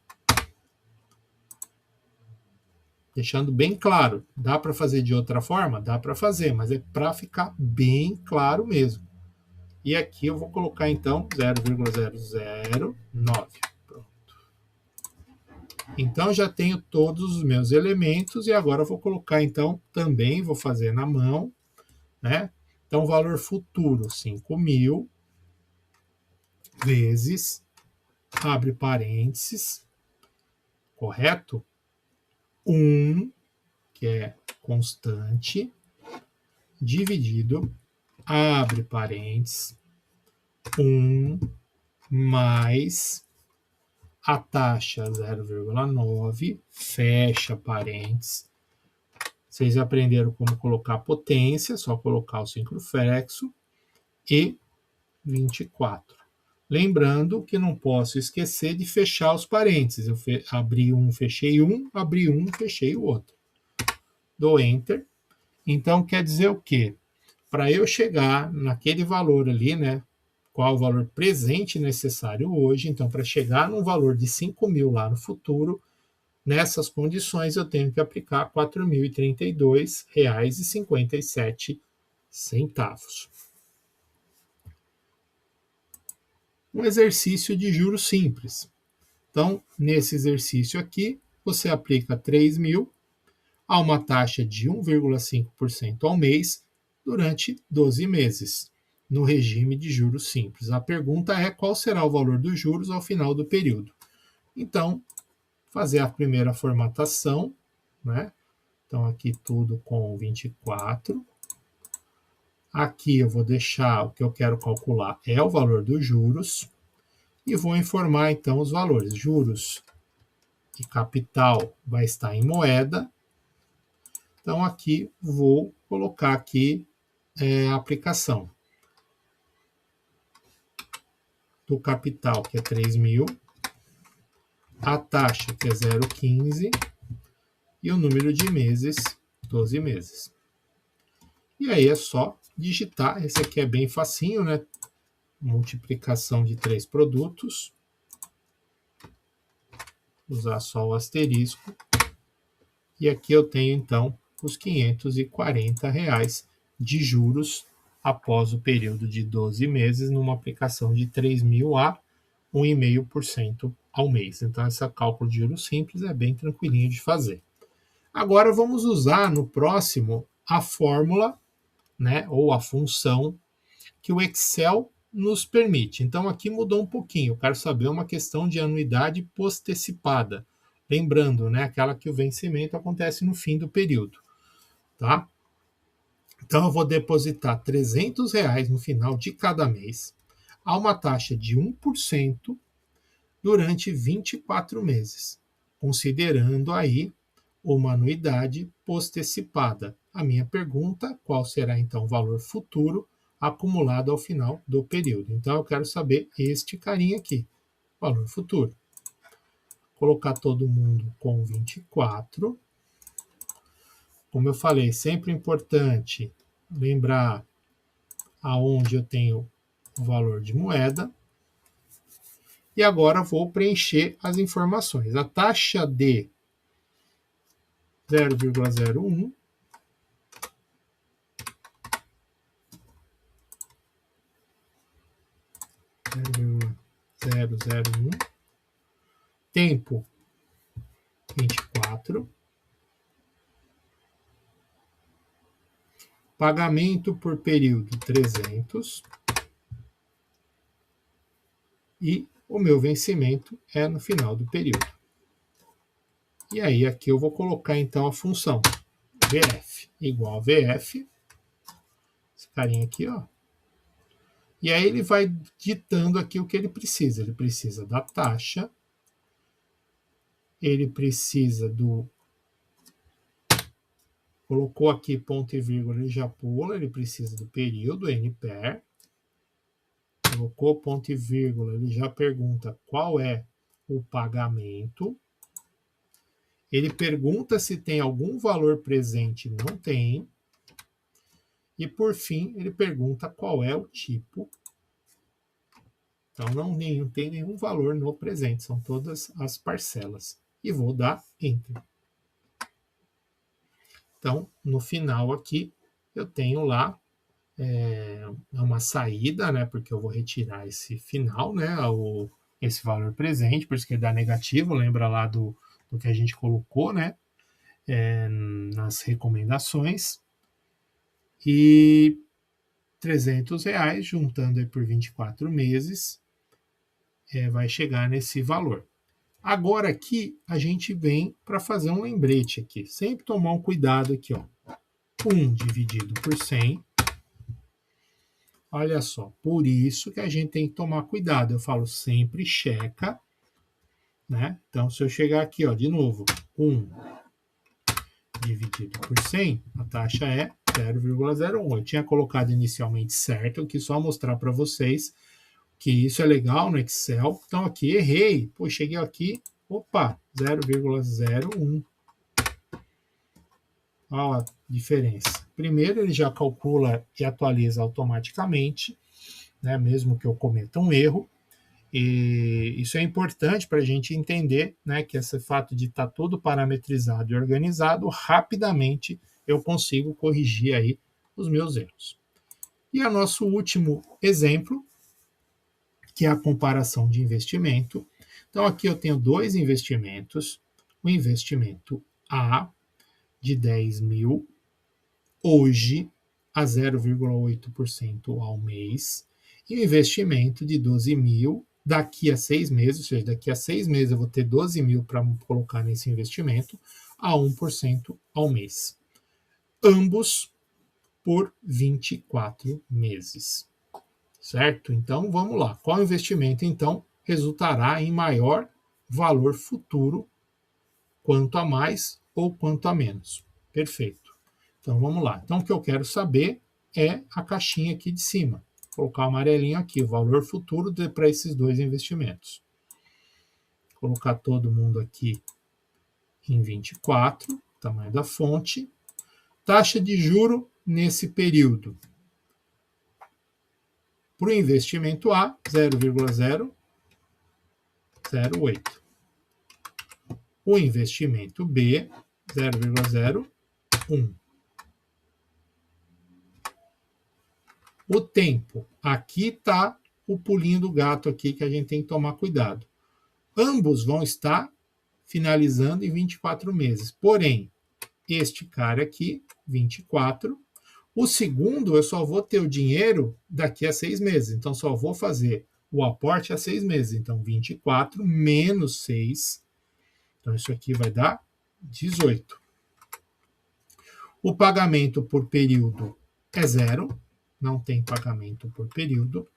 Deixando bem claro, dá para fazer de outra forma? Dá para fazer, mas é para ficar bem claro mesmo. E aqui eu vou colocar então 0,009. Pronto. Então já tenho todos os meus elementos e agora eu vou colocar então, também vou fazer na mão, né? Então valor futuro 5.000 vezes, abre parênteses, correto? 1, que é constante, dividido, abre parênteses, 1 mais a taxa 0,9, fecha parênteses. Vocês aprenderam como colocar potência, só colocar o sincroflexo, e 24. Lembrando que não posso esquecer de fechar os parênteses. Eu abri um, fechei um, abri um, fechei o outro. Dou Enter. Então, quer dizer o quê? Para eu chegar naquele valor ali, né? Qual o valor presente necessário hoje? Então, para chegar num valor de 5.000 lá no futuro, nessas condições eu tenho que aplicar R$ 4.032,57. Um exercício de juros simples. Então, nesse exercício aqui, você aplica 3.000 a uma taxa de 1,5% ao mês durante 12 meses, no regime de juros simples. A pergunta é qual será o valor dos juros ao final do período. Então, fazer a primeira formatação, né? Então, aqui tudo com 24. Aqui eu vou deixar o que eu quero calcular é o valor dos juros e vou informar então os valores. Juros e capital vai estar em moeda. Então aqui vou colocar aqui a aplicação do capital, que é 3.000, a taxa, que é 0,15, e o número de meses, 12 meses. E aí é só digitar. Esse aqui é bem facinho, né? Multiplicação de 3 produtos. Usar só o asterisco. E aqui eu tenho, então, os R$ 540 de juros após o período de 12 meses, numa aplicação de 3.000 a 1,5% ao mês. Então, esse cálculo de juros simples é bem tranquilinho de fazer. Agora, vamos usar no próximo a fórmula, né, ou a função que o Excel nos permite. Então, aqui mudou um pouquinho. Eu quero saber uma questão de anuidade postecipada. Lembrando, né, aquela que o vencimento acontece no fim do período. Tá? Então, eu vou depositar R$ 300 no final de cada mês, a uma taxa de 1% durante 24 meses, considerando aí uma anuidade postecipada. A minha pergunta, qual será então o valor futuro acumulado ao final do período? Então, eu quero saber este carinha aqui, valor futuro. Colocar todo mundo com 24. Como eu falei, sempre importante lembrar aonde eu tenho o valor de moeda. E agora vou preencher as informações. A taxa de 0,01, tempo 24, pagamento por período 300 e o meu vencimento é no final do período. E aí aqui eu vou colocar então a função VF igual a VF, esse carinha aqui, ó. E aí ele vai ditando aqui o que ele precisa. Ele precisa da taxa, ele precisa do... Colocou aqui ponto e vírgula, ele já pula, ele precisa do período, NPER. Colocou ponto e vírgula, ele já pergunta qual é o pagamento. Ele pergunta se tem algum valor presente, não tem. E por fim, ele pergunta qual é o tipo. Então não tem nenhum valor no presente, são todas as parcelas. E vou dar Enter. Então, no final aqui, eu tenho lá uma saída, né? Porque eu vou retirar esse final, né? Esse valor presente, por isso que ele dá negativo, lembra lá do que a gente colocou, né? Nas recomendações. E R$ 300, juntando aí por 24 meses, vai chegar nesse valor. Agora aqui a gente vem para fazer um lembrete aqui. Sempre tomar um cuidado aqui, ó. 1 dividido por 100. Olha só, por isso que a gente tem que tomar cuidado. Eu falo sempre checa né? Então, se eu chegar aqui, ó, de novo, 1 dividido por 100, a taxa é 0,01. Eu tinha colocado inicialmente certo, eu quis só mostrar para vocês que isso é legal no Excel. Então, aqui, errei. Pô, cheguei aqui, opa, 0,01. Olha a diferença. Primeiro, ele já calcula e atualiza automaticamente, né, mesmo que eu cometa um erro. E isso é importante para a gente entender, né, que esse fato de estar tudo parametrizado e organizado, rapidamente eu consigo corrigir aí os meus erros. E o nosso último exemplo, que é a comparação de investimento. Então, aqui eu tenho dois investimentos. O investimento A, de 10 mil, hoje, a 0,8% ao mês, e o investimento de 12 mil daqui a 6 meses, ou seja, daqui a 6 meses eu vou ter 12 mil para colocar nesse investimento, a 1% ao mês. Ambos por 24 meses. Certo? Então, vamos lá. Qual investimento, então, resultará em maior valor futuro, quanto a mais ou quanto a menos? Perfeito. Então, vamos lá. Então, o que eu quero saber é a caixinha aqui de cima. Vou colocar o amarelinho aqui, o valor futuro para esses dois investimentos. Vou colocar todo mundo aqui em 24, tamanho da fonte. Taxa de juro nesse período. Para o investimento A, 0,008. O investimento B, 0,01. O tempo, aqui está o pulinho do gato aqui que a gente tem que tomar cuidado. Ambos vão estar finalizando em 24 meses. Porém, este cara aqui, 24. O segundo, eu só vou ter o dinheiro daqui a 6 meses. Então, só vou fazer o aporte a 6 meses. Então, 24 menos 6. Então, isso aqui vai dar 18. O pagamento por período é 0. Não tem pagamento por período.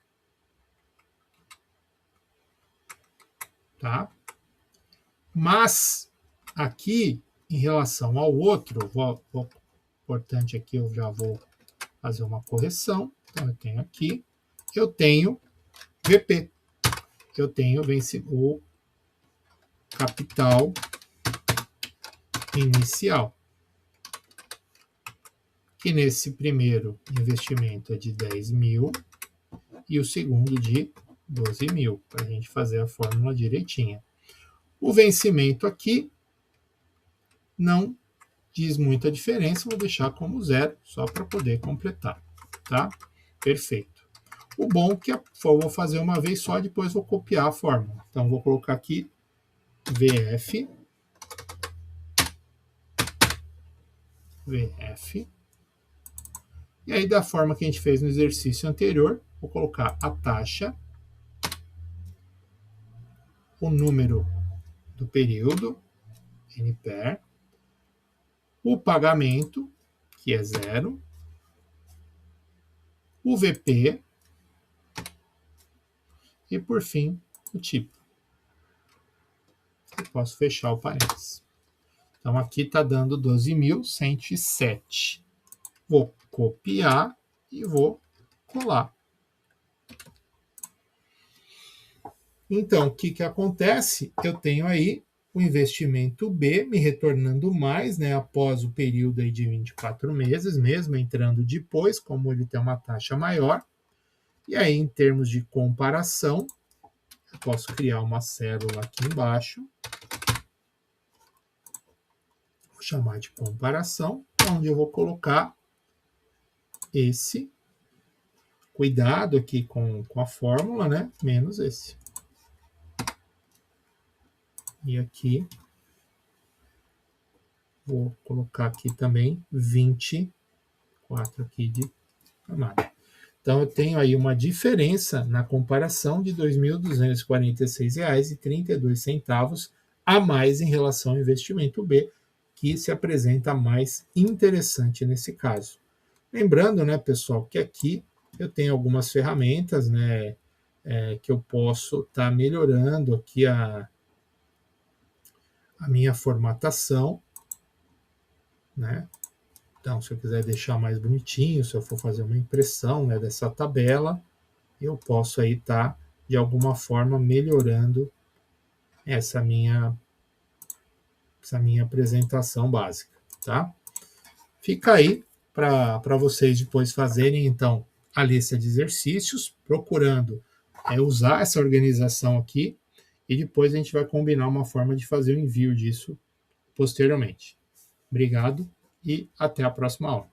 Tá? Mas, aqui, em relação ao outro, importante aqui, eu já vou fazer uma correção. Então, eu tenho VP. Eu tenho o capital inicial, que nesse primeiro investimento é de 10 mil e o segundo de 12 mil, para a gente fazer a fórmula direitinha. O vencimento aqui não diz muita diferença, vou deixar como 0, só para poder completar, tá? Perfeito. O bom é que eu vou fazer uma vez só, depois vou copiar a fórmula. Então, vou colocar aqui VF, e aí da forma que a gente fez no exercício anterior, vou colocar a taxa, o número do período, NPER, o pagamento, que é 0, o VP e, por fim, o tipo. Eu posso fechar o parênteses. Então, aqui está dando 12.107. Vou copiar e vou colar. Então, o que acontece? Eu tenho aí o investimento B me retornando mais, né, após o período aí de 24 meses, mesmo entrando depois, como ele tem uma taxa maior. E aí, em termos de comparação, eu posso criar uma célula aqui embaixo. Vou chamar de comparação, onde eu vou colocar esse. Cuidado aqui com a fórmula, né? Menos esse. E aqui, vou colocar aqui também 24 aqui de camada. Então, eu tenho aí uma diferença na comparação de R$ 2.246,32 a mais em relação ao investimento B, que se apresenta mais interessante nesse caso. Lembrando, né, pessoal, que aqui eu tenho algumas ferramentas, né, que eu posso estar melhorando aqui a minha formatação, né? Então, se eu quiser deixar mais bonitinho, se eu for fazer uma impressão, né, dessa tabela, eu posso aí estar, de alguma forma, melhorando essa minha apresentação básica, tá? Fica aí para vocês depois fazerem, então, a lista de exercícios, procurando usar essa organização aqui, e depois a gente vai combinar uma forma de fazer o envio disso posteriormente. Obrigado e até a próxima aula.